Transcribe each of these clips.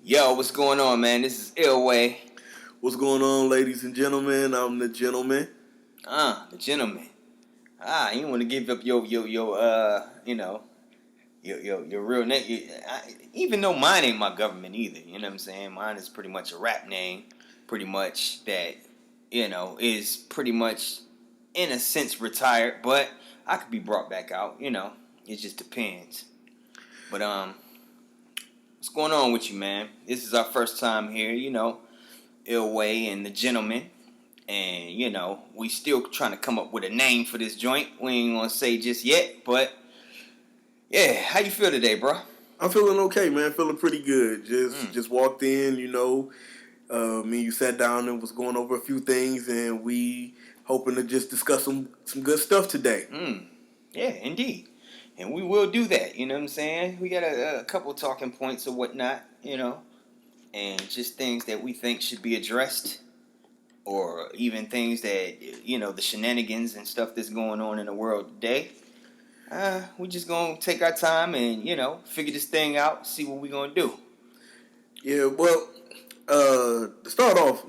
Yo, what's going on, man? This is ILLWay. What's going on, ladies and gentlemen? I'm the gentleman. The gentleman. You want to give up your real name. Even though mine ain't my government either. You know what I'm saying? Mine is pretty much a rap name. Pretty much that, is pretty much, in a sense, retired. But I could be brought back out. It just depends. But, what's going on with you, man? This is our first time here, ILLWay and the Gentleman. And, we still trying to come up with a name for this joint. We ain't gonna say just yet, but yeah, how you feel today, bro? I'm feeling okay, man. Feeling pretty good. Just walked in, me and you sat down and was going over a few things, and we hoping to just discuss some good stuff today. Yeah, indeed. And we will do that, you know what I'm saying? We got a couple talking points or whatnot, and just things that we think should be addressed, or even things that, the shenanigans and stuff that's going on in the world today. We just going to take our time and, figure this thing out, see what we going to do. Yeah, well, to start off,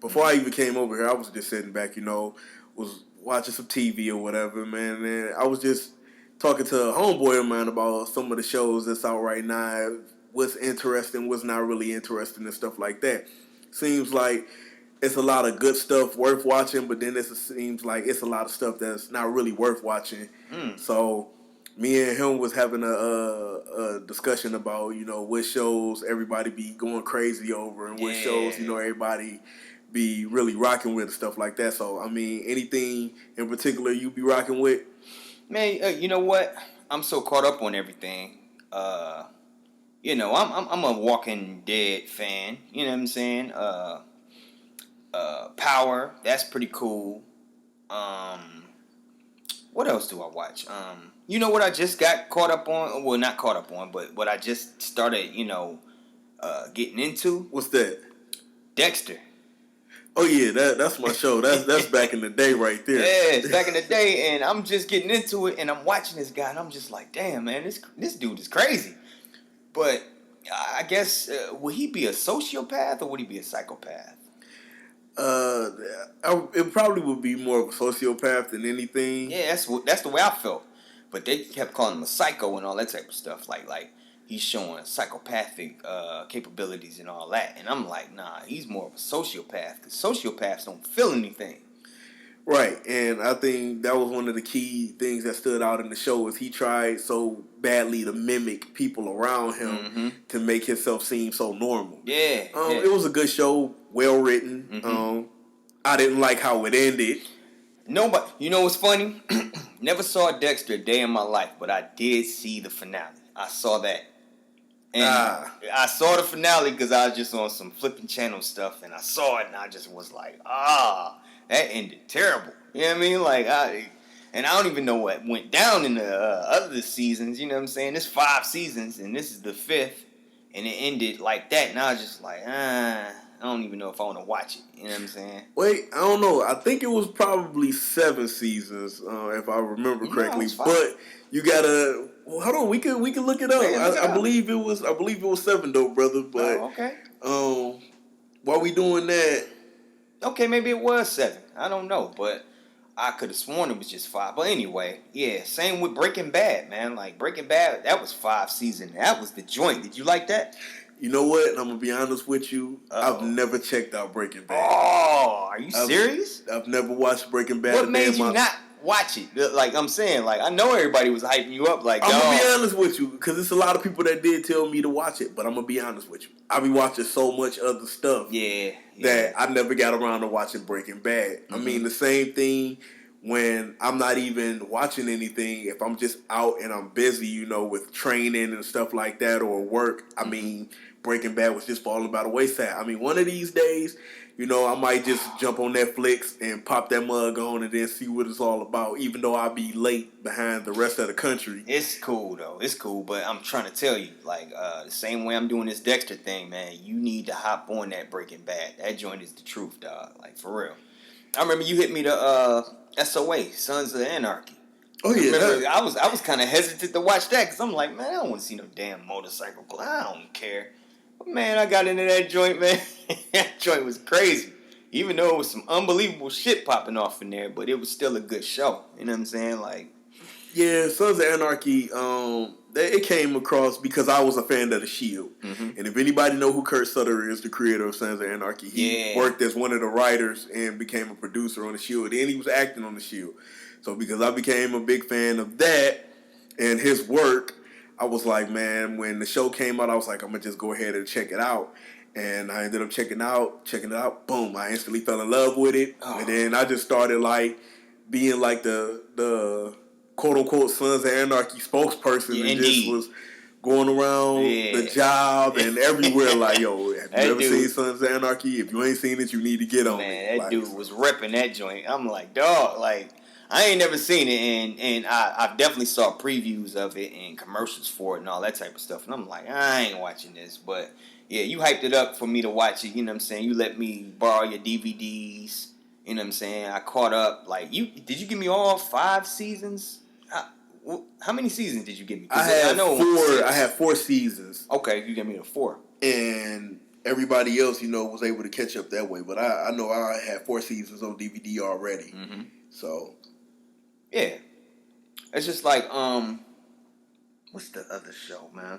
before I even came over here, I was just sitting back, was watching some TV or whatever, man, and I was just talking to a homeboy of mine about some of the shows that's out right now, what's interesting, what's not really interesting, and stuff like that. Seems like it's a lot of good stuff worth watching, but then it seems like it's a lot of stuff that's not really worth watching. So me and him was having a discussion about, what shows everybody be going crazy over and what shows, everybody be really rocking with and stuff like that. So, anything in particular you be rocking with? Man, you know what? I'm so caught up on everything. I'm a Walking Dead fan. You know what I'm saying? Power, that's pretty cool. What else do I watch? You know what I just got caught up on? Well, not caught up on, but what I just started, getting into. What's that? Dexter. Oh yeah, that's my show. That's back in the day right there. Yeah, it's back in the day, and I'm just getting into it, and I'm watching this guy, and I'm just like, damn, man, this dude is crazy. But I guess, would he be a sociopath or would he be a psychopath? It probably would be more of a sociopath than anything. Yeah, that's the way I felt. But they kept calling him a psycho and all that type of stuff. Like he's showing psychopathic capabilities and all that. And I'm like, nah, he's more of a sociopath. Because sociopaths don't feel anything. Right, and I think that was one of the key things that stood out in the show is he tried so badly to mimic people around him to make himself seem so normal. Yeah. It was a good show, well written. I didn't like how it ended. No, but you know what's funny? Never saw Dexter a day in my life, but I did see the finale. I saw that. And I saw the finale because I was just on some flipping channel stuff, and I saw it, and I just was like, that ended terrible. You know what I mean? And I don't even know what went down in the other seasons. You know what I'm saying? There's 5 seasons, and this is the 5th, and it ended like that. And I was just like, I don't even know if I want to watch it. You know what I'm saying? Wait, I don't know. I think it was probably 7 seasons, if I remember correctly. But you gotta hold on. We can look it up. I believe it was 7 though, brother. But okay. While we doing that. Okay, maybe it was 7. I don't know, but I could have sworn it was just 5. But anyway, yeah, same with Breaking Bad, man. Like, Breaking Bad, that was 5 seasons. That was the joint. Did you like that? You know what? I'm going to be honest with you. I've never checked out Breaking Bad. Oh, are you serious? I've never watched Breaking Bad. What made you not watch it? Like I'm saying, I know everybody was hyping you up. Like, I'm going to be honest with you, because it's a lot of people that did tell me to watch it, but I'm going to be honest with you. I be watching so much other stuff that I never got around to watching Breaking Bad. I mean, the same thing when I'm not even watching anything. If I'm just out and I'm busy, with training and stuff like that or work, I mean, Breaking Bad was just falling by the wayside. I mean, one of these days, I might just jump on Netflix and pop that mug on and then see what it's all about, even though I'll be late behind the rest of the country. It's cool, though. It's cool, but I'm trying to tell you, the same way I'm doing this Dexter thing, man, you need to hop on that Breaking Bad. That joint is the truth, dog. Like, for real. I remember you hit me to SOA, Sons of Anarchy. Oh, yeah. Remember, I was kind of hesitant to watch that because I'm like, man, I don't want to see no damn motorcycle. I don't care. Man, I got into that joint, man. That joint was crazy. Even though it was some unbelievable shit popping off in there, but it was still a good show. You know what I'm saying? Like, Yeah, Sons of Anarchy, it came across because I was a fan of The Shield. mm-hmm. And if anybody know who Kurt Sutter is, the creator of Sons of Anarchy, he worked as one of the writers and became a producer on The Shield. And he was acting on The Shield. So because I became a big fan of that and his work, I was like, man, when the show came out, I was like, I'm going to just go ahead and check it out. And I ended up checking it out. Boom, I instantly fell in love with it. Oh. And then I just started like being like the quote unquote Sons of Anarchy spokesperson, and just was going around the job and everywhere like, yo, have you ever seen Sons of Anarchy? If you ain't seen it, you need to get on it. Man, that dude was repping that joint. I'm like, dog, like, I ain't never seen it, and I definitely saw previews of it and commercials for it and all that type of stuff. And I'm like, I ain't watching this. But, yeah, you hyped it up for me to watch it. You know what I'm saying? You let me borrow your DVDs. You know what I'm saying? I caught up. Like, did you give me all 5 seasons? How many seasons did you give me? I had 4 seasons. Okay, you gave me the 4. And everybody else, was able to catch up that way. But I know I had 4 seasons on DVD already. Mm-hmm. So, yeah, it's just like what's the other show, man?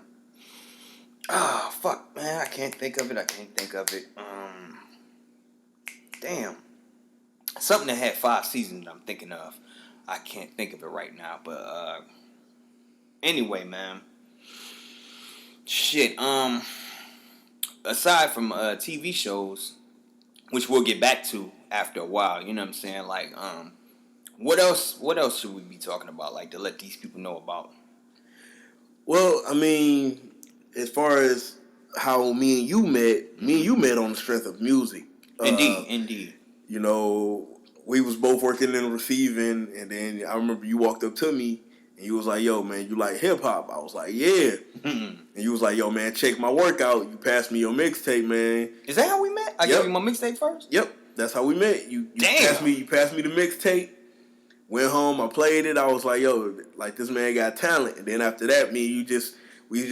Ah, fuck, man, I can't think of it. Damn, something that had 5 seasons. I'm thinking of. I can't think of it right now, but anyway, man. Shit. Aside from TV shows, which we'll get back to after a while, you know what I'm saying? Like, what else should we be talking about, like, to let these people know about? Well, I mean, as far as how me and you met on the strength of music. Indeed. We was both working in receiving, and then I remember you walked up to me, and you was like, yo, man, you like hip-hop? I was like, yeah. And you was like, yo, man, check my workout. You passed me your mixtape, man. Is that how we met? I gave you my mixtape first? Yep, that's how we met. You passed me the mixtape. Went home, I played it. I was like, yo, like, this man got talent. And then after that, we just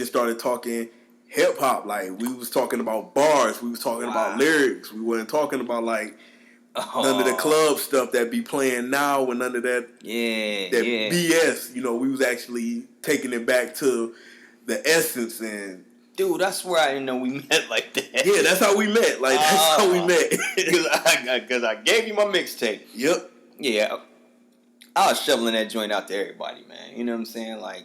started talking hip-hop. Like, we was talking about bars. We was talking about lyrics. We weren't talking about, like, none of the club stuff that be playing now, and none of that BS. We was actually taking it back to the essence. And dude, I swear I didn't know we met like that. Yeah, that's how we met. Like, that's how we met. Because I gave you my mixtape. Yep. Yeah. I was shoveling that joint out to everybody, man. You know what I'm saying? Like,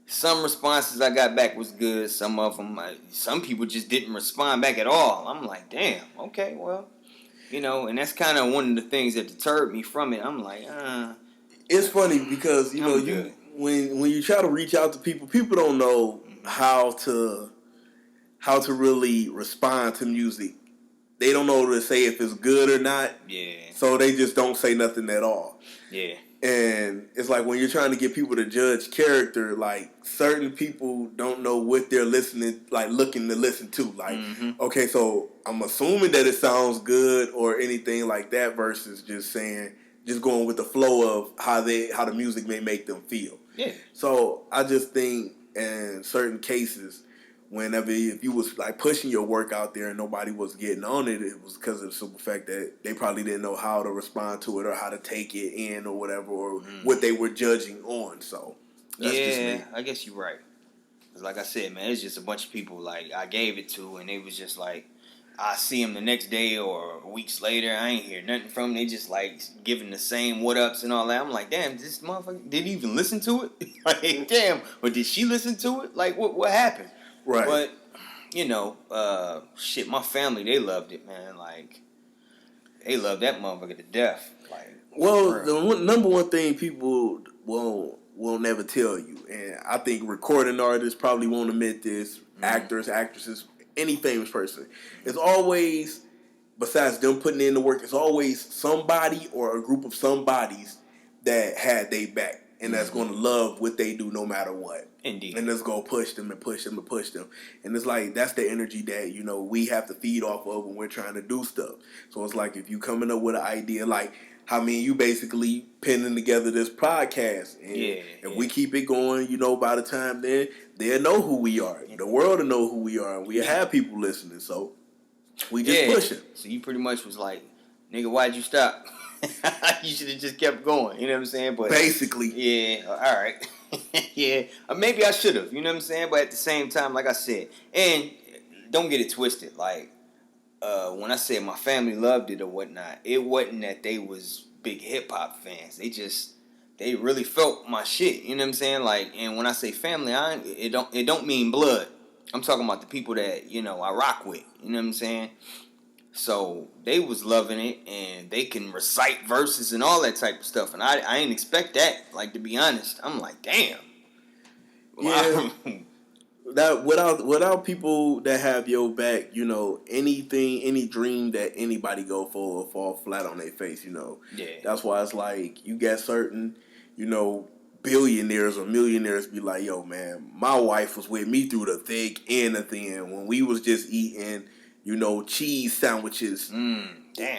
some responses I got back was good. Some of them, some people just didn't respond back at all. I'm like, damn, okay, well. And that's kind of one of the things that deterred me from it. I'm like, It's funny because, when you try to reach out to people don't know how to really respond to music. They don't know to say if it's good or not. Yeah. So they just don't say nothing at all. Yeah. And it's like when you're trying to get people to judge character, like, certain people don't know what they're looking to listen to. Like, okay, so I'm assuming that it sounds good or anything like that versus just going with the flow of how the music may make them feel. Yeah. So I just think in certain cases, if you was like pushing your work out there and nobody was getting on it, it was because of the simple fact that they probably didn't know how to respond to it or how to take it in or whatever, or what they were judging on. So that's just me. I guess you're right. Because like I said, man, it's just a bunch of people like I gave it to, and they was just like, I see them the next day or weeks later, I ain't hear nothing from them. They just like giving the same what ups and all that. I'm like, damn, this motherfucker, did he even listen to it? Like, damn, or did she listen to it? Like, what happened? Right. But, shit, my family, they loved it, man. Like, they loved that motherfucker to death. Like, well, the number one thing people will never tell you, and I think recording artists probably won't admit this, actors, actresses, any famous person, it's always, besides them putting in the work, it's always somebody or a group of somebodies that had they back. and that's going to love what they do no matter what. Indeed. And that's going to push them and push them and push them. And it's like, that's the energy that, you know, we have to feed off of when we're trying to do stuff. So it's like, if you coming up with an idea, like how me and you basically pinning together this podcast. And if we keep it going, you know, by the time then, they'll know who we are. The world will know who we are. And we have people listening. So we just pushing. So you pretty much was like, nigga, why'd you stop? You should have just kept going. You know what I'm saying? But basically. Yeah, all right. Yeah. Or maybe I should have. You know what I'm saying? But at the same time, like I said, and don't get it twisted. Like, when I said my family loved it or whatnot, it wasn't that they was big hip-hop fans. They really felt my shit. You know what I'm saying? Like, and when I say family, it don't mean blood. I'm talking about the people that, you know, I rock with. You know what I'm saying? So they was loving it, and they can recite verses and all that type of stuff. And I ain't expect that. Like, to be honest, I'm like, damn. Yeah. That without people that have your back, you know, anything, any dream that anybody go for will fall flat on their face. You know. Yeah. That's why it's like you got certain, you know, billionaires or millionaires be like, yo, man, my wife was with me through the thick and the thin when we was just eating, you know, cheese sandwiches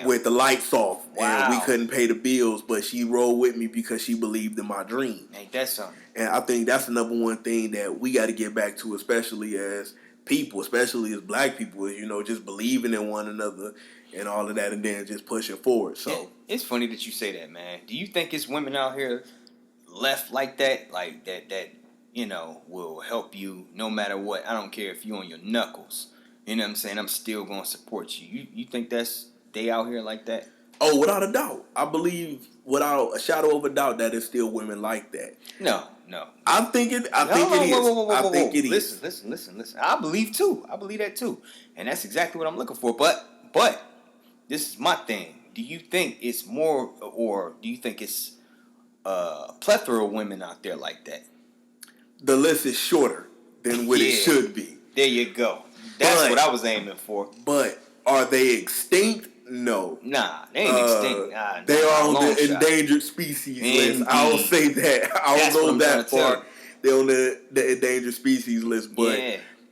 with the lights off. Wow. And we couldn't pay the bills, but she rolled with me because she believed in my dream. Ain't that something? And I think that's the number one thing that we got to get back to, especially as people, especially as black people, is, you know, just believing in one another and all of that, and then just pushing forward. So it's funny that you say that, man. Do you think it's women out here left like that, you know, will help you no matter what? I don't care if you on your knuckles. You know what I'm saying? I'm still going to support you. You think they out here like that? Oh, without a doubt. I believe without a shadow of a doubt that it's still women like that. No. I think it is. I think it is. Listen. I believe too. I believe that too. And that's exactly what I'm looking for. But this is my thing. Do you think it's more, or do you think it's a plethora of women out there like that? The list is shorter than what it should be. There you go. That's what I was aiming for. But are they extinct? No. Nah, they ain't extinct. They are on the endangered species list. I will say that. I will go that far. They're on the endangered species list. But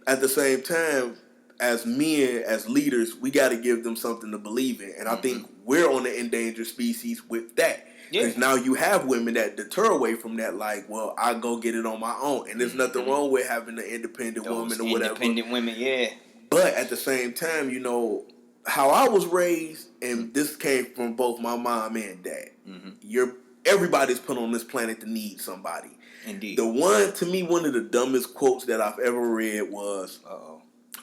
at the same time, as men, as leaders, we got to give them something to believe in. And I think we're on the endangered species with that. Because now you have women that deter away from that, like, well, I'll go get it on my own. And there's nothing wrong with having an independent woman or whatever. Independent women, yeah. But at the same time, you know, how I was raised, and this came from both my mom and dad. Everybody's put on this planet to need somebody. Indeed. One of the dumbest quotes that I've ever read was,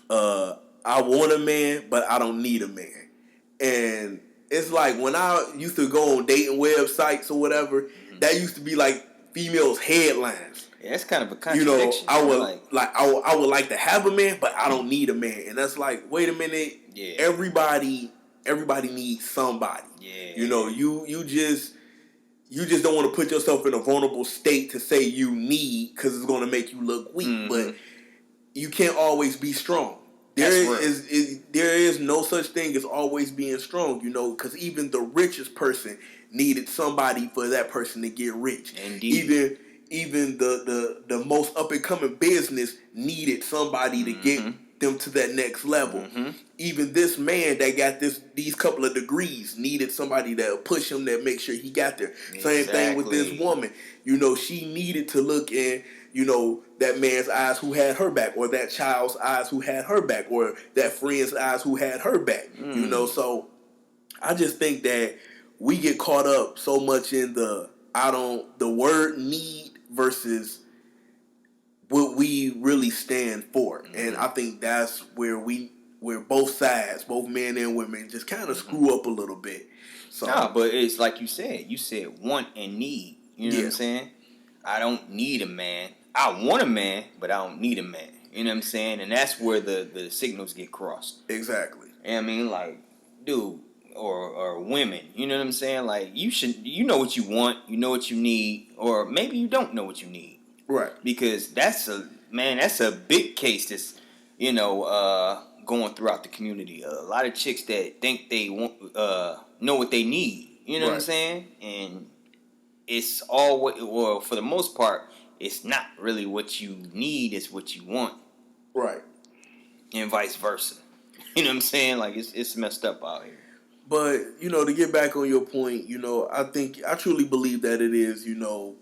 I want a man, but I don't need a man. And it's like when I used to go on dating websites or whatever, that used to be like females' headlines. Yeah, that's kind of a contradiction. You know, I would like to have a man, but I don't need a man. And that's like, wait a minute. Yeah. Everybody needs somebody. Yeah. You know, you just don't want to put yourself in a vulnerable state to say you need, because it's going to make you look weak. But you can't always be strong. There is no such thing as always being strong, you know, because even the richest person needed somebody for that person to get rich. Indeed. Even the most up and coming business needed somebody to get them to that next level. Even this man that got these couple of degrees needed somebody to push him, that make sure he got there. Exactly. Same thing with this woman. You know, she needed to look in, you know, that man's eyes who had her back, or that child's eyes who had her back, or that friend's eyes who had her back. You know, so I just think that we get caught up so much in the word need versus what we really stand for. And I think that's where both sides, both men and women, just kind of screw up a little bit. So, no, but it's like you said want and need. You know what I'm saying? I don't need a man. I want a man, but I don't need a man. You know what I'm saying? And that's where the signals get crossed. Exactly. And I mean, like, dude, or women, you know what I'm saying? Like, you know what you want, you know what you need, or maybe you don't know what you need. Right. Because that's a big case that's, you know, going throughout the community. A lot of chicks that think they want, know what they need. You know what I'm saying? And it's always, well, for the most part, it's not really what you need, it's what you want. Right. And vice versa. You know what I'm saying? Like, it's messed up out here. But, you know, to get back on your point, you know, I truly believe that it is, you know,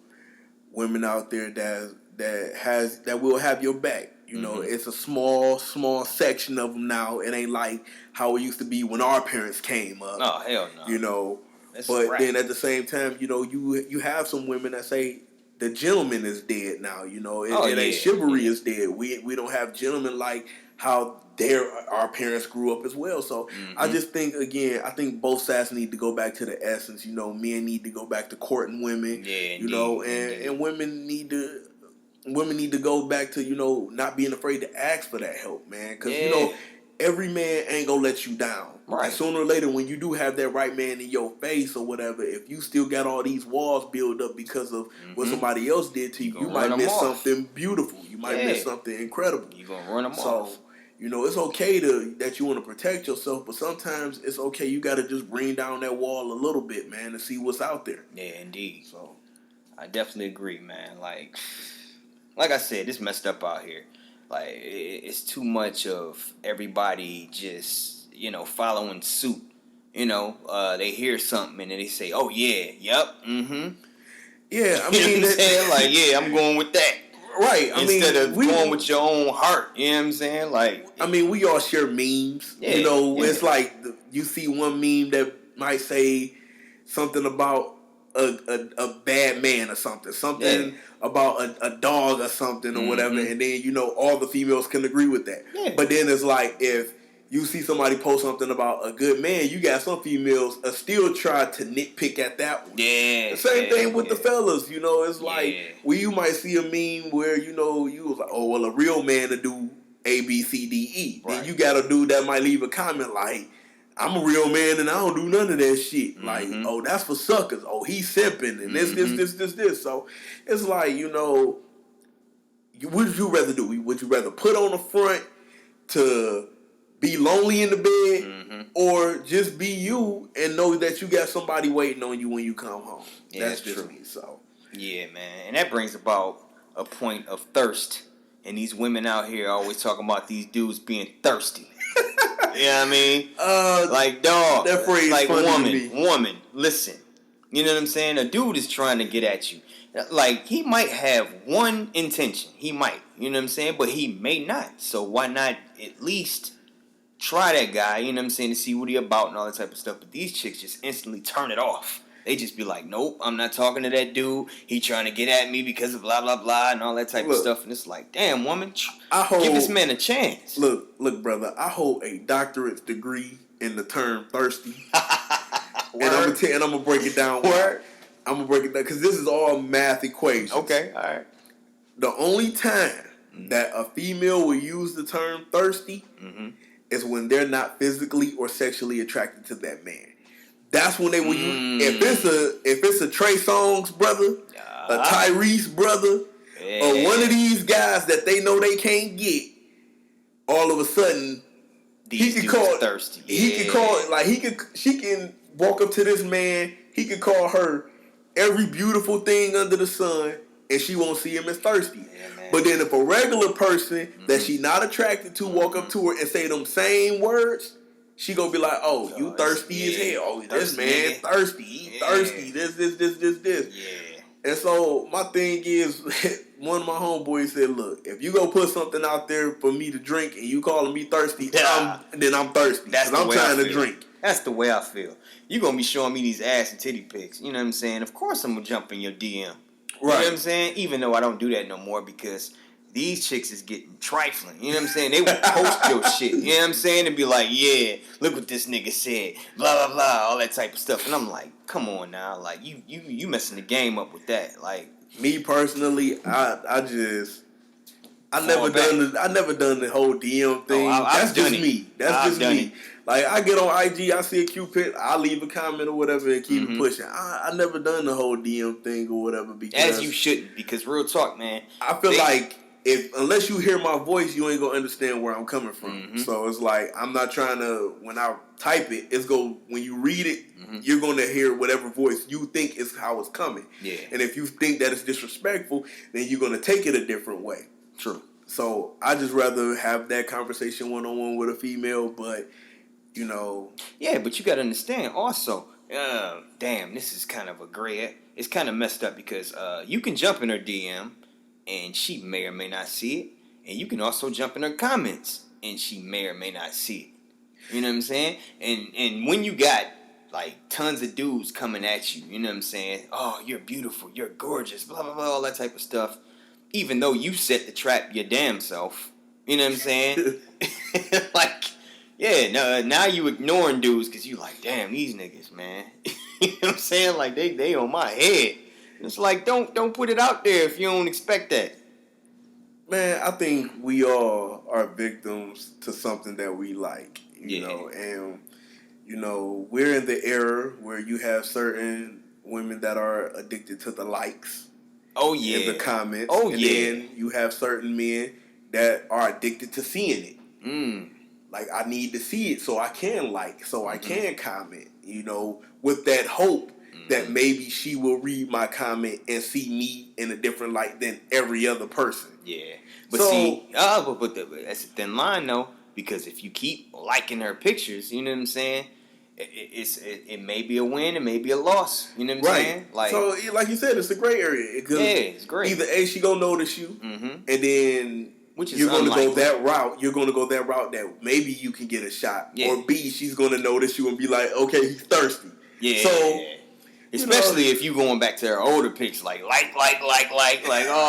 women out there that will have your back. You know, it's a small section of them now. It ain't like how it used to be when our parents came up. Oh, hell no. You know, That's but then at the same time, you know, you have some women that say the gentleman is dead now. You know, it ain't chivalry is dead. We don't have gentlemen like how our parents grew up as well. So I just think, again, I think both sides need to go back to the essence. You know, men need to go back to courting women. Yeah, you know, and women need to go back to, you know, not being afraid to ask for that help, man. Because, you know, every man ain't going to let you down. Right. And sooner or later, when you do have that right man in your face or whatever, if you still got all these walls built up because of what somebody else did to you, you might miss something beautiful. You might miss something incredible. You're going to run them off. So, you know, it's okay that you want to protect yourself, but sometimes it's okay. You got to just bring down that wall a little bit, man, and see what's out there. Yeah, indeed. So, I definitely agree, man. Like I said, it's messed up out here. Like, it's too much of everybody just, you know, following suit. You know, they hear something and then they say, oh, yeah, yep, Yeah, I mean, you know what I'm saying? Like, yeah, I'm going with that. Right. Instead of going with your own heart. You know what I'm saying? Like, I mean, we all share memes. Yeah, you know, it's like you see one meme that might say something about a bad man or something. Something about a dog or something or whatever. And then, you know, all the females can agree with that. Yeah. But then it's like if you see somebody post something about a good man, you got some females still try to nitpick at that one. Yeah. The same thing with the fellas, you know, it's like you might see a meme where, you know, you was like, oh, well, a real man to do A, B, C, D, E. Right. Then you got a dude that might leave a comment like, I'm a real man and I don't do none of that shit. Like, oh, that's for suckers. Oh, he's simping and this. So it's like, you know, what would you rather do? Would you rather put on the front to be lonely in the bed, or just be you and know that you got somebody waiting on you when you come home? Yeah, that's just true. me. So yeah, man, and that brings about a point of thirst. And these women out here always talking about these dudes being thirsty. You know what I mean? Like, dog. That phrase like, funny woman, listen. You know what I'm saying? A dude is trying to get at you. Like, he might have one intention. He might. You know what I'm saying? But he may not. So why not at least try that guy, you know what I'm saying, to see what he about and all that type of stuff. But these chicks just instantly turn it off. They just be like, nope, I'm not talking to that dude. He trying to get at me because of blah, blah, blah, and all that type of stuff. And it's like, damn, woman, give this man a chance. Look, brother, I hold a doctorate degree in the term thirsty. And I'm going to break it down. Word. I'm going to break it down because this is all math equations. Okay, all right. The only time that a female will use the term thirsty is when they're not physically or sexually attracted to that man. That's when they will use. If it's a Trey Songz brother, a Tyrese brother, or one of these guys that they know they can't get, all of a sudden he can call thirsty. He can call it like she can walk up to this man. He can call her every beautiful thing under the sun, and she won't see him as thirsty. Yeah, but then if a regular person that she not attracted to walk up to her and say them same words, she gonna be like, "Oh, you thirsty as hell. Oh, this man thirsty. He thirsty. This. Yeah. And so my thing is, one of my homeboys said, "Look, if you go put something out there for me to drink and you calling me thirsty, then I'm thirsty. Because I'm trying to drink." That's the way I feel. You gonna be showing me these ass and titty pics. You know what I'm saying? Of course I'm gonna jump in your DM. You know what I'm saying? Even though I don't do that no more because these chicks is getting trifling. You know what I'm saying? They will post your shit. You know what I'm saying? And be like, yeah, look what this nigga said. Blah, blah, blah. All that type of stuff. And I'm like, come on now. Like, you messing the game up with that. Like, me personally, I never done the whole DM thing. That's just me. That's just me. Like, I get on IG, I see a cute pic, I leave a comment or whatever and keep it pushing. I never done the whole DM thing or whatever because... As you shouldn't, because real talk, man. I feel like unless you hear my voice, you ain't gonna understand where I'm coming from. Mm-hmm. So it's like I'm not trying to. When I type it, when you read it, Mm-hmm. you're gonna hear whatever voice you think is how it's coming. Yeah. And if you think that it's disrespectful, then you're gonna take it a different way. True. So I just rather have that conversation one-on-one with a female, but Yeah, but you gotta understand also. Damn, this is kind of a gray. It's kind of messed up because you can jump in her DM, and she may or may not see it, and you can also jump in her comments, and she may or may not see it. You know what I'm saying? And when you got like tons of dudes coming at you, you know what I'm saying? Oh, you're beautiful, you're gorgeous, blah blah blah, all that type of stuff. Even though you set the trap your damn self, you know what I'm saying? Like, yeah, no, now you ignoring dudes because you like, damn, these niggas, man. You know what I'm saying? Like they on my head. It's like don't put it out there if you don't expect that. man, I think we all are victims to something that we like, Yeah. and we're in the era where you have certain women that are addicted to the likes. Oh yeah. In the comments. Oh and yeah. then you have certain men that are addicted to seeing it. Mm. Like, I need to see it so I can like, so I can comment, with that hope that maybe she will read my comment and see me in a different light than every other person. Yeah. But see, but that's a thin line though, because if you keep liking her pictures, you know what I'm saying? It may be a win, it may be a loss. You know what I'm saying? Like, so, like you said, it's a gray area. Yeah, it's great. Either A, she gonna notice you, and then which is you're going to go unlikely. that route. You're going to go that route that maybe you can get a shot. Yeah. Or B, she's going to notice you and be like, okay, he's thirsty. Yeah. So, especially if you going back to her older pics, like, oh,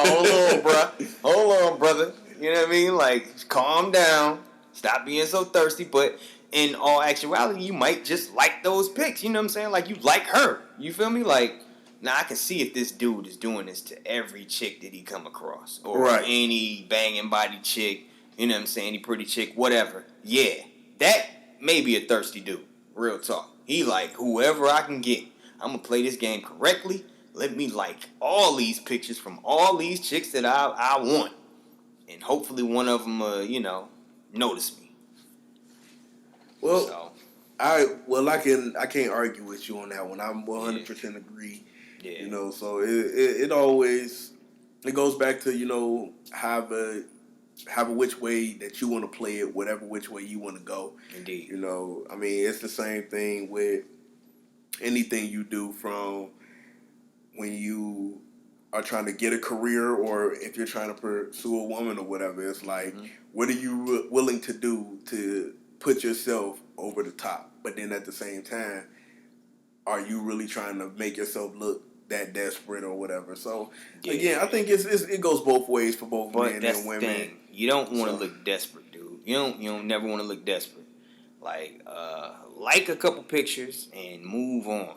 hold on, bro. Hold on, brother. You know what I mean? Like, calm down. Stop being so thirsty. But in all actuality, you might just like those pics. You know what I'm saying? Like, you like her. You feel me? Like, now I can see if this dude is doing this to every chick that he come across. Or any banging body chick. You know what I'm saying? Any pretty chick. Whatever. Yeah. That may be a thirsty dude. Real talk. He like, whoever I can get. I'm going to play this game correctly. Let me like all these pictures from all these chicks that I want. And hopefully one of them, notice me. Well, I can't argue with you on that one. I'm 100% agree. Yeah. So it always, it goes back to, have a which way that you want to play it, whatever which way you want to go. Indeed. I mean, it's the same thing with anything you do, from when you are trying to get a career or if you're trying to pursue a woman or whatever. It's like, what are you willing to do to put yourself over the top? But then at the same time, are you really trying to make yourself look that desperate or whatever? So again, I think it goes both ways for both men and women. The thing. You don't want to look desperate, dude. You don't never want to look desperate. Like a couple pictures and move on.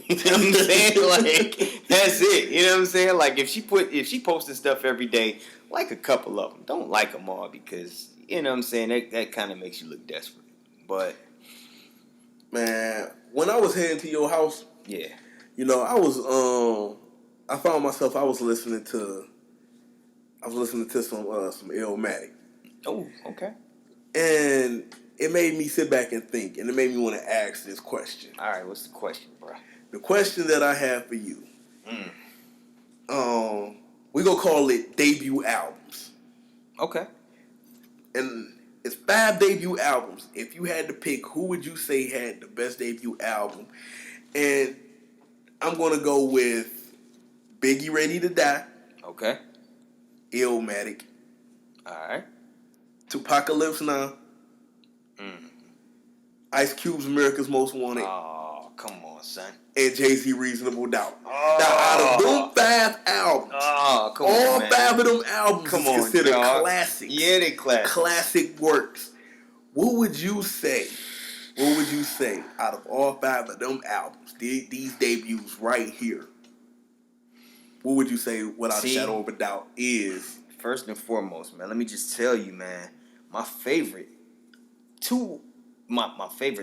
You know what I'm saying? Like, that's it. You know what I'm saying? Like, if she posted stuff every day, like a couple of them. Don't like them all, because, you know what I'm saying, that kind of makes you look desperate. But, man, when I was heading to your house, yeah, I was I found myself, I was listening to some Illmatic. Oh, okay. And it made me sit back and think, and it made me want to ask this question. All right, what's the question, bro? The question that I have for you, we're going to call it debut albums. Okay. And it's 5 debut albums. If you had to pick, who would you say had the best debut album? And I'm going to go with Biggie Ready to Die. Okay. Illmatic. All right. Tupacalypse Now. Ice Cube's America's Most Wanted. Oh, come on, son. And Jay-Z Reasonable Doubt. Oh. Now, out of them 5 albums, all 5 of them albums is considered classics. Yeah, they classics. Classic works. What would you say out of all 5 of them albums, these debuts right here? What would you say, without a shadow of a doubt, is? First and foremost, man, let me just tell you, man, my favorite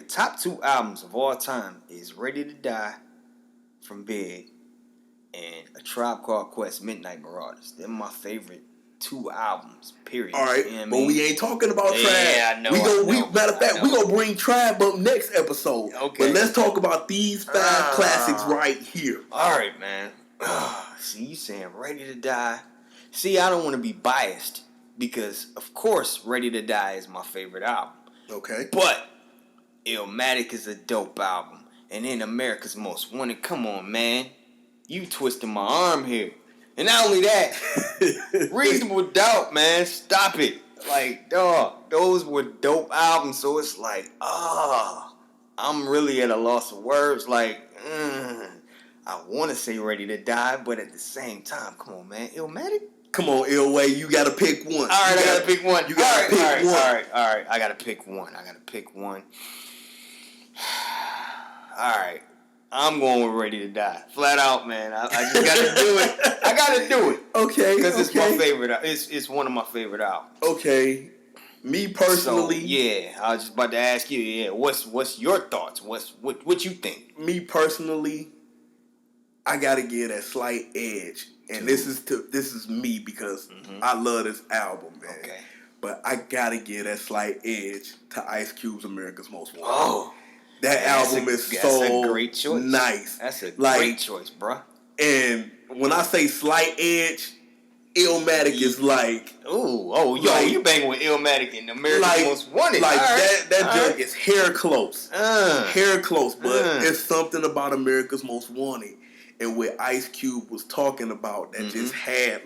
top 2 albums of all time is Ready to Die from Big and A Tribe Called Quest, Midnight Marauders. They're my favorite 2 albums. Period. All right, You know what I but mean? we ain't talking about Trav. Yeah, I know. Matter of fact, we gonna bring Trav up next episode. Okay. But let's talk about these 5 classics right here. All right, man. See, you saying Ready to Die. See, I don't want to be biased because, of course, Ready to Die is my favorite album. Okay. But Illmatic is a dope album. And then America's Most Wanted. Come on, man. You twisting my arm here. And not only that, Reasonable Doubt, man. Stop it. Like, dog, those were dope albums. So it's like, I'm really at a loss of words. Like, I want to say Ready to Die, but at the same time, come on, man. Illmatic? Come on, ILLWay, you gotta pick one. All right, I gotta pick one. You gotta pick one. All right. I gotta pick one. All right. I'm going with Ready to Die. Flat out, man. I just gotta do it. I gotta do it. Okay. Because it's my favorite. It's one of my favorite albums. Okay. Me personally. So, yeah, I was just about to ask you. Yeah, what's your thoughts? What you think? Me personally, I gotta give that slight edge, and this is me because I love this album, man. Okay. But I gotta give that slight edge to Ice Cube's America's Most Wanted. Oh, that album is so a great choice. Nice. That's a great choice, bruh. And when I say slight edge, Illmatic is like, you banging with Illmatic and America's Most Wanted. Like right. that junk is hair close, but it's something about America's Most Wanted and what Ice Cube was talking about that just had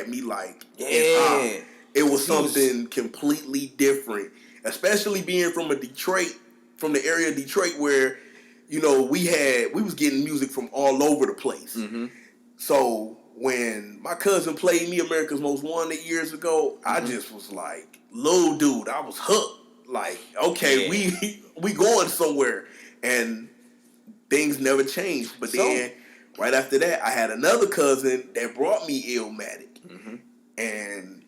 me like, it was something completely different, especially being from from the area of Detroit where, we was getting music from all over the place. So when my cousin played me America's Most Wanted years ago, I just was like, little dude, I was hooked. Like, okay, we going somewhere, and things never changed. But then right after that, I had another cousin that brought me Illmatic, and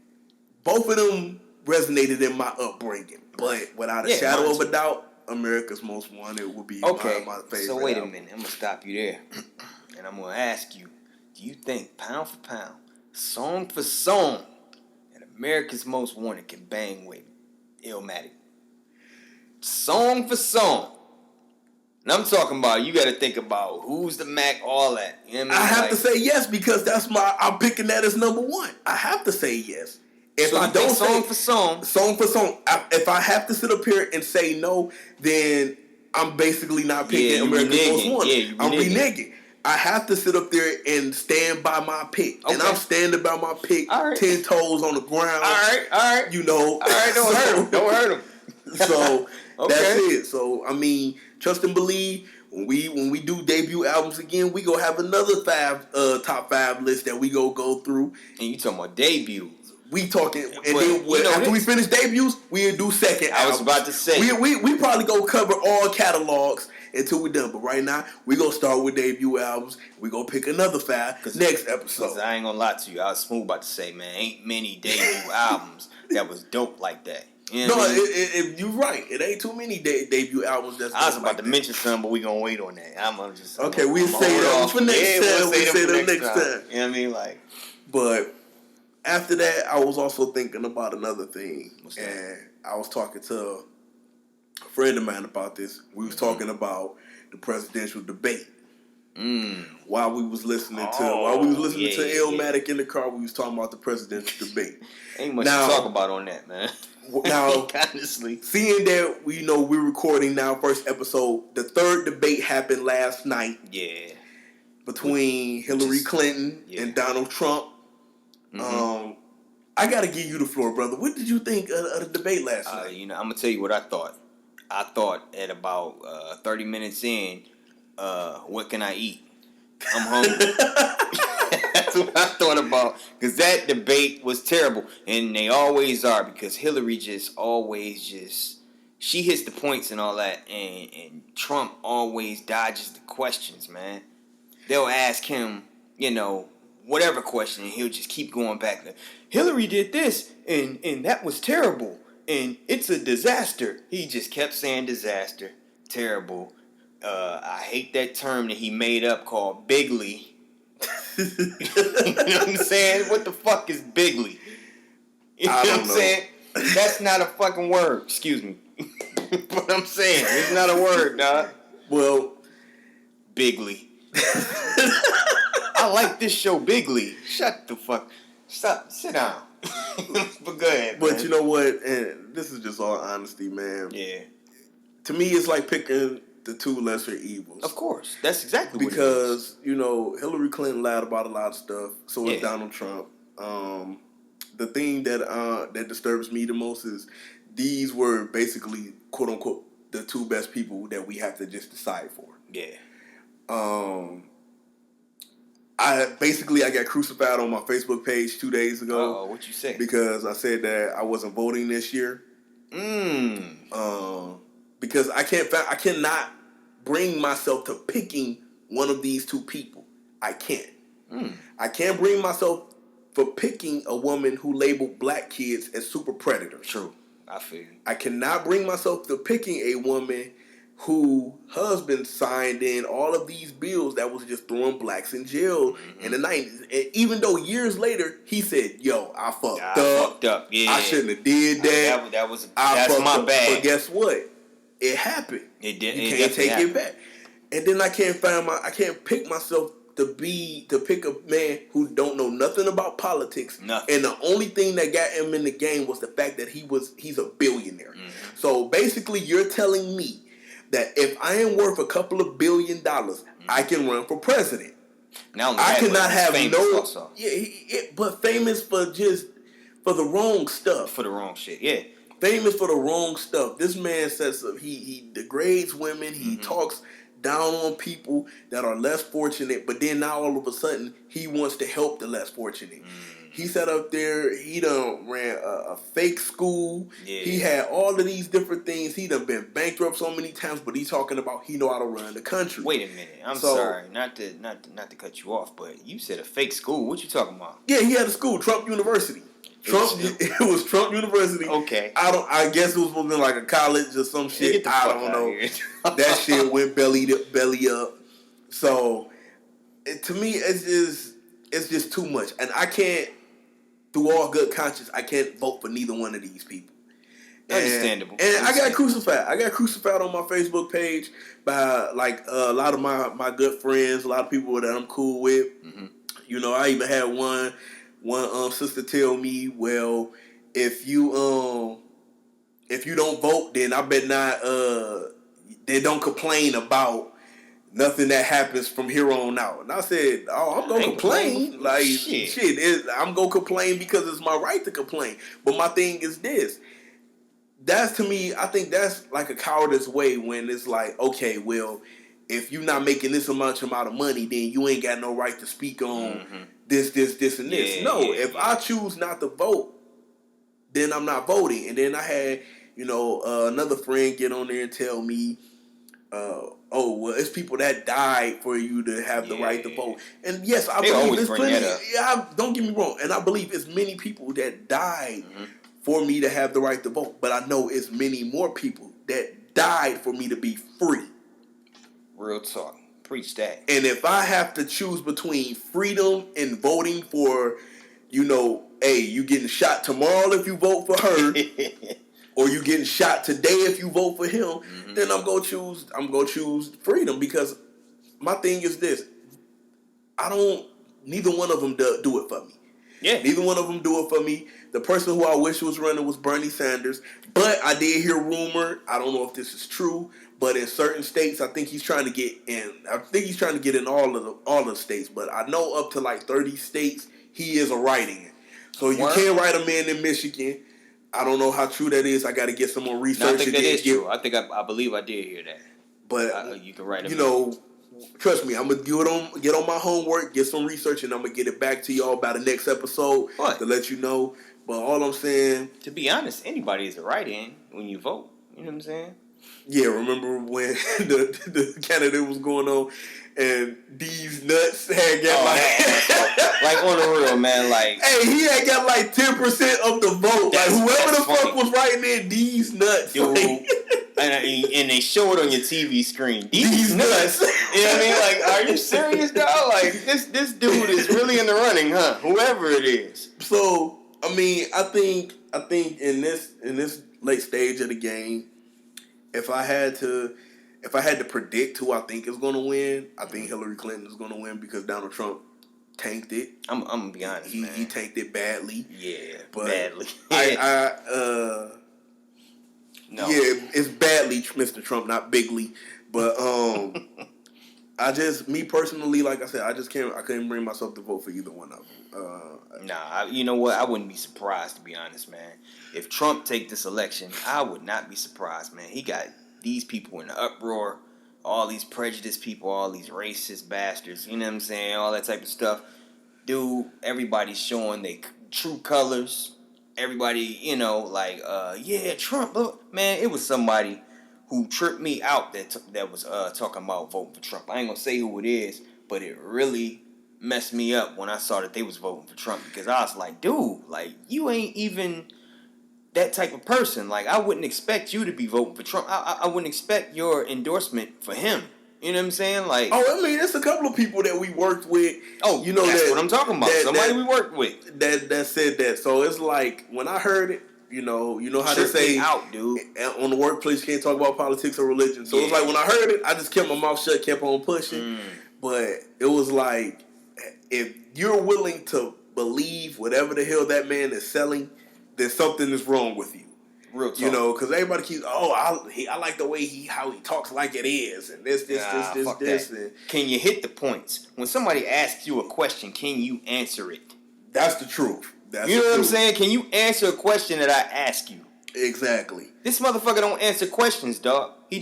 both of them resonated in my upbringing. But without a shadow of a doubt, America's Most Wanted would be my favorite. So wait a minute, I'm gonna stop you there, and I'm gonna ask you: do you think pound for pound, song for song, that America's Most Wanted can bang with Illmatic? Song for song. And I'm talking about, you got to think about who's the Mac, all that. You know what I mean? I have to say yes because I'm picking that as number one. I have to say yes. If so I don't say song for song, if I have to sit up here and say no, then I'm basically not picking America's Most Wanted. I'm reneging. I have to sit up there and stand by my pick, and I'm standing by my pick, 10 toes on the ground. All right. All right, don't hurt him. So that's it. So I mean, trust and believe. When we do debut albums again, we gonna have another top 5 list that we go through. And you talking about debut? We talking, and then after we finish debuts, we'll do second albums. I was about to say we probably go cover all catalogs until we're done. But right now, we gonna start with debut albums. We gonna pick another 5 next episode. Cause I ain't gonna lie to you, I was smooth about to say, man, ain't many debut albums that was dope like that. You know you're right. It ain't too many debut albums. I was about to mention some, but we gonna wait on that. We'll say that for next time. We'll say that next time. You know what I mean? Like, but after that, I was also thinking about another thing, and I was talking to a friend of mine about this. We was talking about the presidential debate. While we was listening to Illmatic in the car, we was talking about the presidential debate. Ain't much to talk about on that, man. Now, honestly, seeing that we're recording now, first episode, the third debate happened last night. Yeah, between Hillary Clinton and Donald Trump. I gotta give you the floor, brother. What did you think of the debate last night? I'm gonna tell you what I thought. I thought at about 30 minutes in, what can I eat? I'm hungry. That's what I thought about. Because that debate was terrible. And they always are. Because Hillary she hits the points and all that. And Trump always dodges the questions, man. They'll ask him, whatever question. And he'll just keep going back. Hillary did this. And that was terrible. And it's a disaster. He just kept saying disaster. Terrible. I hate that term that he made up called bigly. You know what I'm saying? What the fuck is bigly? You know what I'm saying? That's not a fucking word. Excuse me. But I'm saying, it's not a word, dog. Well, Bigly. I like this show, Bigly. Shut the fuck. Stop. Sit down. But go ahead. But man. you know what? And this is just all honesty, man. Yeah. To me, it's like picking the two lesser evils. Of course. That's exactly what it is. Because, you know, Hillary Clinton lied about a lot of stuff. So is Donald Trump. The thing that disturbs me the most is these were basically, quote unquote, the two best people that we have to just decide for. Yeah. I got crucified on my Facebook page 2 days ago. Oh, what you say? Because I said that I wasn't voting this year. Because I cannot bring myself to picking one of these two people. I can't. I can't bring myself for picking a woman who labeled black kids as super predators. True. I feel you. I cannot bring myself to picking a woman who husband signed in all of these bills that was just throwing blacks in jail in the 90s. And even though years later, he said, yo, I fucked up. Yeah. I shouldn't have did that. That's my bad. But guess what? It happened. It did. You can't take it back. And then I can't pick myself to pick a man who don't know nothing about politics. Nothing. And the only thing that got him in the game was the fact that he's a billionaire. So basically, you're telling me that if I am worth a couple of $1 billion, I can run for president. I cannot have no. But famous for the wrong stuff. For the wrong shit. Yeah. Famous for the wrong stuff. This man says he degrades women. He talks down on people that are less fortunate. But then now all of a sudden he wants to help the less fortunate. He sat up there. He done ran a fake school. Yeah. He had all of these different things. He done been bankrupt so many times. But he's talking about he know how to run the country. Wait a minute. I'm sorry, not to cut you off, but you said a fake school. What you talking about? Yeah, he had a school, Trump University. It was Trump University. Okay. I guess it was supposed to be like a college or some shit. I don't know. That shit went belly up. So to me, it's just too much, and I can't. Through all good conscience, I can't vote for neither one of these people. Understandable. And I got crucified. I got crucified on my Facebook page by like a lot of my good friends, a lot of people that I'm cool with. You know, I even had one sister tell me, well, if you don't vote, then I bet not. They don't complain about nothing that happens from here on out. And I said, I'm going to complain. Like, shit I'm going to complain because it's my right to complain. But my thing is this. That's, to me, I think that's like a cowardice way when it's like, okay, well, if you're not making this amount of money, then you ain't got no right to speak on this, and this. If I choose not to vote, then I'm not voting. And then I had, another friend get on there and tell me, well, it's people that died for you to have the right to vote. And yes, I believe it's plenty. Yeah, don't get me wrong. And I believe it's many people that died for me to have the right to vote. But I know it's many more people that died for me to be free. Real talk. Preach that. And if I have to choose between freedom and voting for, hey, you getting shot tomorrow if you vote for her, or you getting shot today if you vote for him, then I'm gonna choose freedom, because my thing is this: neither one of them do it for me. Yeah, neither one of them do it for me. The person who I wish was running was Bernie Sanders, but I did hear rumor. I don't know if this is true, but in certain states, I think he's trying to get in. I think he's trying to get in all the states, but I know up to like 30 states he is a write-in. So you can't write a man in Michigan. I don't know how true that is. I got to get some more research. No, I think that is true. I think I believe I did hear that. But you can write it. Trust me, I'm gonna get on my homework, get some research, and I'm gonna get it back to y'all by the next episode to let you know. But all I'm saying, to be honest, anybody is a write-in when you vote. You know what I'm saying? Yeah. Remember when the candidate was going on, and these nuts had got like on the real, man, like, hey, he had got like 10% of the vote. Like whoever the fuck was writing in these nuts, dude. And they show it on your TV screen. These nuts. You know what I mean? Like, are you serious, dog? Like, this dude is really in the running, huh? Whoever it is. So I mean, I think in this late stage of the game, if I had to predict who I think is going to win, I think Hillary Clinton is going to win because Donald Trump tanked it. I'm gonna be honest, man. He tanked it badly. Yeah, but badly. No. Yeah, it's badly, Mr. Trump, not bigly. But me personally, like I said, I couldn't bring myself to vote for either one of them. You know what? I wouldn't be surprised, to be honest, man. If Trump take this election, I would not be surprised, man. He got these people in the uproar, all these prejudiced people, all these racist bastards, you know what I'm saying? All that type of stuff. Dude, everybody's showing their true colors. Everybody, yeah, Trump. Man, it was somebody who tripped me out that was talking about voting for Trump. I ain't gonna say who it is, but it really messed me up when I saw that they was voting for Trump, because I was like, dude, like, you ain't even that type of person. Like, I wouldn't expect you to be voting for Trump. I wouldn't expect your endorsement for him. You know what I'm saying? Like, I mean, there's a couple of people that we worked with. Oh, that's what I'm talking about. Somebody we worked with that said that. So it's like, when I heard it, you know how they say out, dude. On the workplace you can't talk about politics or religion. So it's like, when I heard it, I just kept my mouth shut, kept on pushing. But it was like, if you're willing to believe whatever the hell that man is selling, then something is wrong with you. Real talk. Because everybody keeps, I like the way how he talks like it is, and this. And can you hit the points? When somebody asks you a question, can you answer it? That's the truth. You know what I'm saying? Can you answer a question that I ask you? Exactly. This motherfucker don't answer questions, dog. He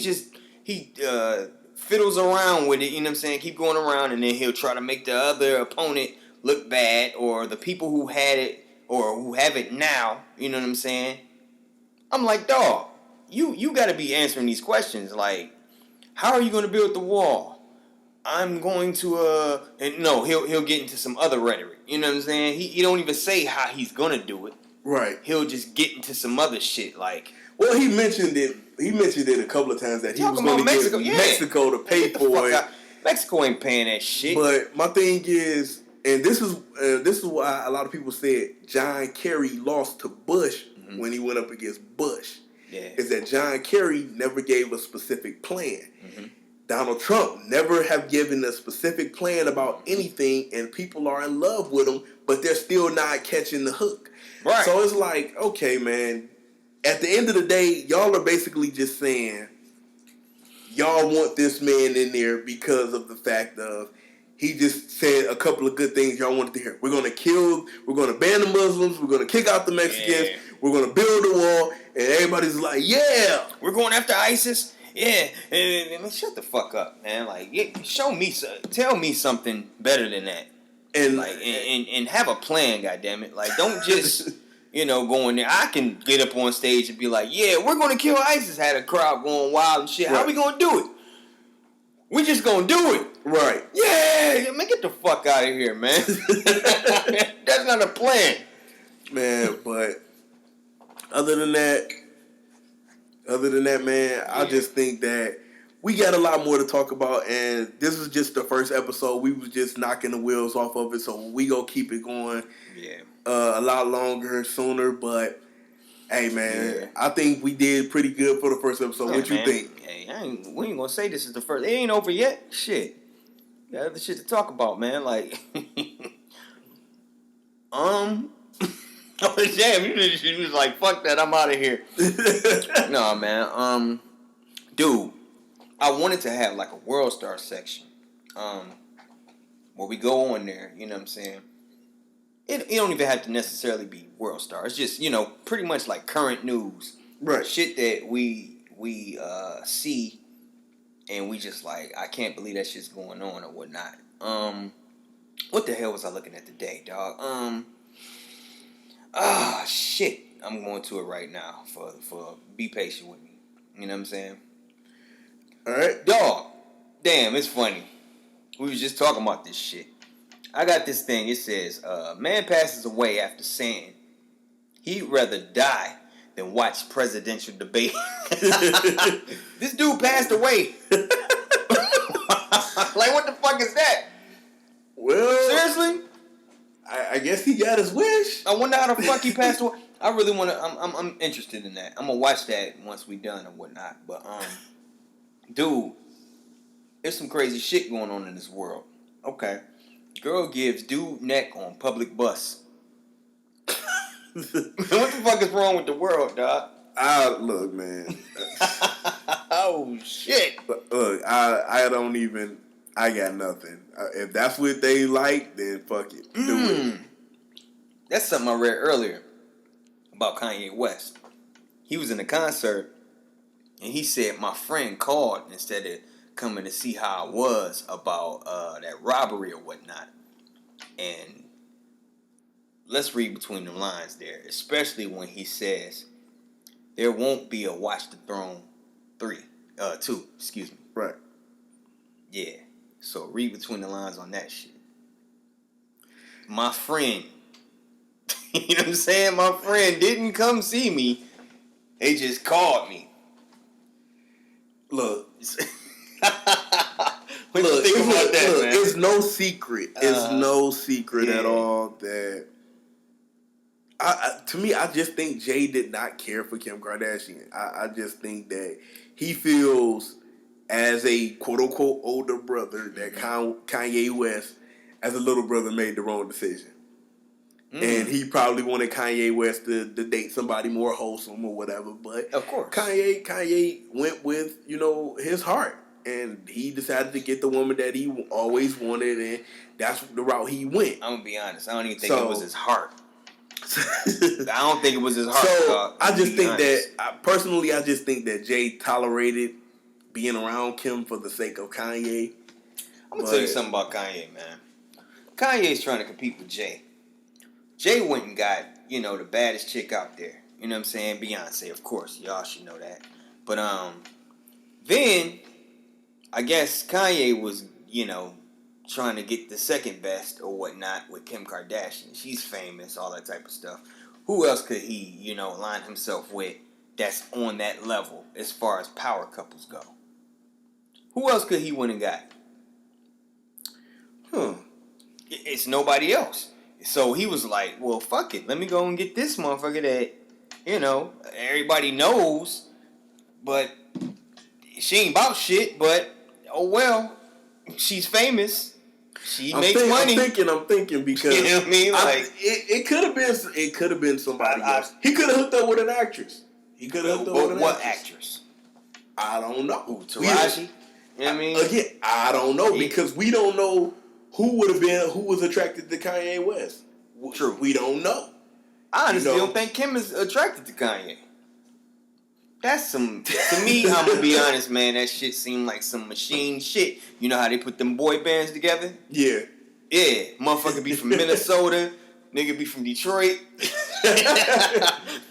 fiddles around with it, you know what I'm saying? Keep going around, and then he'll try to make the other opponent look bad, or the people who had it or who have it now, you know what I'm saying? I'm like, dog, you got to be answering these questions. Like, how are you going to build the wall? I'm going to he'll get into some other rhetoric. You know what I'm saying? He don't even say how he's going to do it. Right. He'll just get into some other shit. Like, well, he mentioned it a couple of times that he was going to get Mexico to pay for it. Mexico ain't paying that shit. But my thing is, and this is why a lot of people said John Kerry lost to Bush when he went up against Bush. Yeah. Is that John Kerry never gave a specific plan. Donald Trump never have given a specific plan about anything, and people are in love with him, but they're still not catching the hook. Right. So it's like, okay, man, at the end of the day, y'all are basically just saying y'all want this man in there because of the fact of he just said a couple of good things y'all wanted to hear. We're going to ban the Muslims, we're going to kick out the Mexicans, we're going to build a wall, and everybody's like, yeah. We're going after ISIS? Yeah. Man, shut the fuck up, man. Like, tell me something better than that. And like, and have a plan, goddammit. Like, don't just, go in there. I can get up on stage and be like, yeah, we're going to kill ISIS. Had a crowd going wild and shit. Right. How we going to do it? We just gonna do it. Right. Yeah, man, get the fuck out of here, man. That's not a plan. Man, but other than that, man, I just think that we got a lot more to talk about, and this is just the first episode. We was just knocking the wheels off of it, so we gonna keep it going a lot longer, sooner, but hey, man, I think we did pretty good for the first episode. What you think? Hey, we ain't gonna say this is the first. It ain't over yet. Shit. Got other shit to talk about, man. Like, oh, damn, you was like, fuck that, I'm out of here. No, man. Dude, I wanted to have, like, a World Star section. Where we go on there, you know what I'm saying? It don't even have to necessarily be World Star. It's just, pretty much like current news. Right. Shit that we see and we just like, I can't believe that shit's going on or whatnot. What the hell was I looking at today, dog? Shit. I'm going to it right now for be patient with me. You know what I'm saying? All right. Dog. Damn, it's funny. We was just talking about this shit. I got this thing. It says, man passes away after saying he'd rather die than watch presidential debate. This dude passed away. Like, what the fuck is that? Well, seriously? I guess he got his wish. I wonder how the fuck he passed away. I really want to. I'm interested in that. I'm gonna watch that once we done or whatnot. But dude, there's some crazy shit going on in this world. Okay, girl gives dude neck on public bus. What the fuck is wrong with the world, dog? Look, man. Oh shit! Look, I don't even. I got nothing. If that's what they like, then fuck it. Do it. That's something I read earlier about Kanye West. He was in a concert, and he said my friend called instead of coming to see how I was about that robbery or whatnot. And let's read between the lines there, especially when he says there won't be a Watch the Throne 2, excuse me. Right. Yeah. So read between the lines on that shit. My friend, you know what I'm saying? My friend didn't come see me. They just called me. Look. What you think about that, man? It's no secret. It's no secret at all that. To me, I just think Jay did not care for Kim Kardashian. I just think that he feels, as a quote-unquote older brother, that Kanye West, as a little brother, made the wrong decision. And he probably wanted Kanye West to date somebody more wholesome or whatever. But of course, Kanye went with, his heart. And he decided to get the woman that he always wanted, and that's the route he went. I'm going to be honest. I don't even think it was his heart. I don't think it was his heart. So I just think personally, I just think that Jay tolerated being around Kim for the sake of Kanye. I'm gonna tell you something about Kanye, man. Kanye's trying to compete with Jay. Jay went and got, the baddest chick out there. You know what I'm saying? Beyonce, of course. Y'all should know that. But then I guess Kanye was, trying to get the second best or whatnot with Kim Kardashian. She's famous, all that type of stuff. Who else could he, align himself with that's on that level as far as power couples go? Who else could he went and got? It's nobody else. So he was like, well, fuck it. Let me go and get this motherfucker that, everybody knows, but she ain't about shit, but, oh well, she's famous. She makes money. I'm thinking because you know what I mean? Like it could have been somebody else. He could have hooked up with an actress. He could have hooked up with an what actress? I don't know. Ooh, Taraji? You know what I mean? Again, I don't know because we don't know who was attracted to Kanye West. True. We don't know. I honestly don't think Kim is attracted to Kanye. That's to me, I'm gonna be honest, man, that shit seemed like some machine shit. You know how they put them boy bands together? Yeah. Yeah. Motherfucker be from Minnesota, nigga be from Detroit,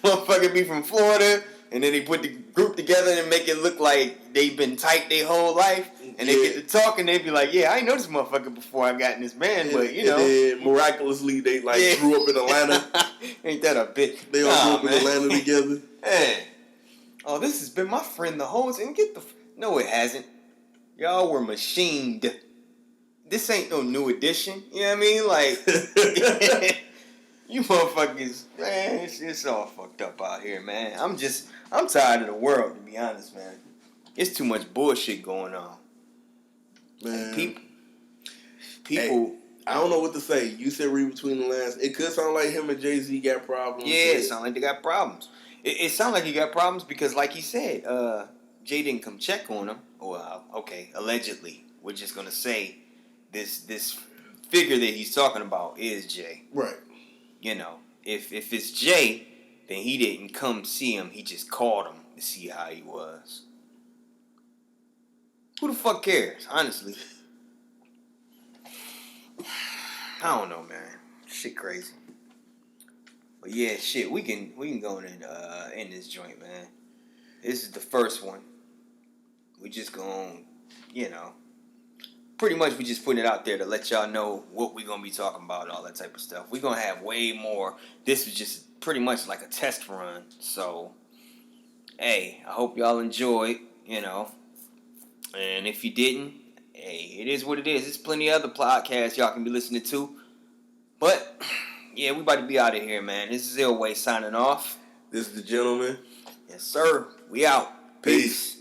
motherfucker be from Florida, and then they put the group together and make it look like they've been tight their whole life, and they get to talk and they be like, yeah, I ain't know this motherfucker before I got in this band, but And then miraculously they grew up in Atlanta. Ain't that a bitch? They all grew up in Atlanta together. Man. Oh, this has been my friend the whole time. No, it hasn't. Y'all were machined. This ain't no new edition. You know what I mean? Like, you motherfuckers, man, it's all fucked up out here, man. I'm tired of the world, to be honest, man. It's too much bullshit going on. Man. People. Hey, I don't know what to say. You said read between the lines. It could sound like him and Jay-Z got problems. Yeah, it sound like they got problems. It sounds like he got problems because, like he said, Jay didn't come check on him. Well, okay, allegedly. We're just going to say this figure that he's talking about is Jay. Right. If it's Jay, then he didn't come see him. He just called him to see how he was. Who the fuck cares, honestly? I don't know, man. Shit crazy. But yeah, shit, we can go in this joint, man. This is the first one. We just gonna, pretty much we just putting it out there to let y'all know what we gonna be talking about, all that type of stuff. We gonna have way more. This was just pretty much like a test run. So, hey, I hope y'all enjoyed, And if you didn't, hey, it is what it is. There's plenty of other podcasts y'all can be listening to. But yeah, we about to be out of here, man. This is ILLWay signing off. This is the gentleman. Yes, sir. We out. Peace.